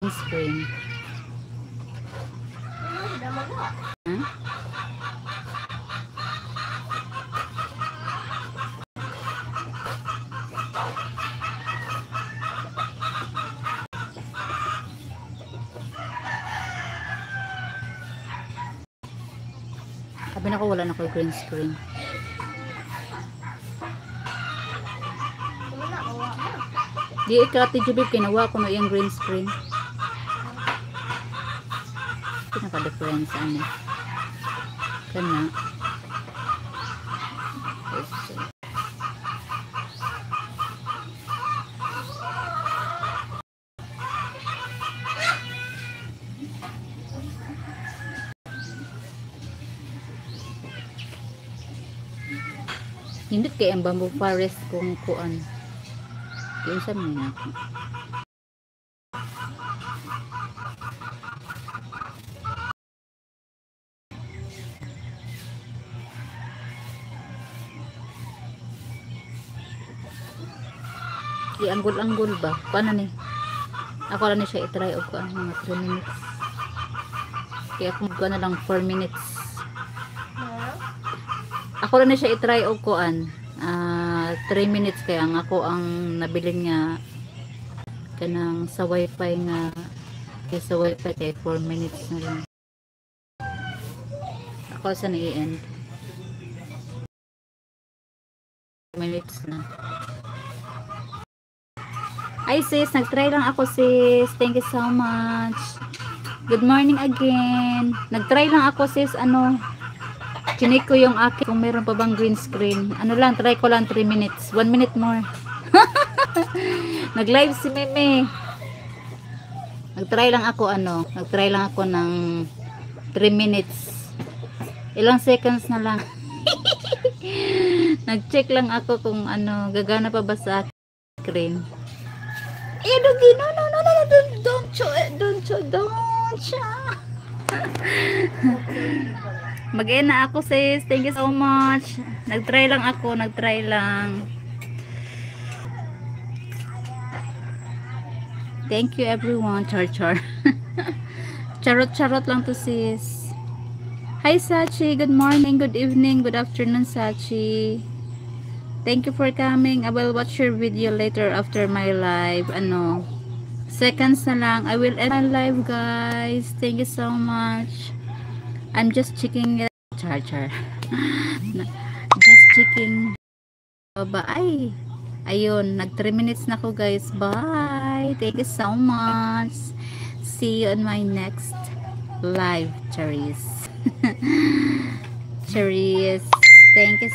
green screen. Huh? Sabi na ko wala na ko green screen. Di ikati jubib kinawa ko na yung green screen. Pinaka-difference ano. Kana. Hindi kaya ang bamboo forest kung kuan. Yung sa mga ako. I-anggol-anggol ba? Paano ni? Ako lang ni siya i-try o kuan mga 3 minutes. Kaya kung kuan na lang 4 minutes. Ako lang na siya i-try o kuan 3 minutes kaya ang ako ang nabilin nga kanang sa wifi nga sa wifi kaya 4 minutes na lang ako sa na-i-end minutes na. Ay sis, nag-try lang ako sis, thank you so much, good morning again. Nag-try lang ako sis, chinik ko yung akin kung meron pa bang green screen. Ano lang, try ko lang 3 minutes. 1 minute more. Nag-live si Meme. Nag-try lang ako nag-try lang ako ng 3 minutes. Ilang seconds na lang. Nag-check lang ako kung gagana pa ba sa screen. Dogi, no, don't mag-end na ako sis, thank you so much. Nag-try lang ako, nag-try lang. Thank you everyone. Char charot lang to sis. Hi Sachi, good morning, good evening, good afternoon Sachi. Thank you for coming. I will watch your video later after my live. Seconds na lang, I will end my live guys. Thank you so much. I'm just checking it. Char. Just checking. Bye. Ayun, nag 3 minutes na ko guys. Bye. Thank you so much. See you on my next live, Charis. Charis. Thank you.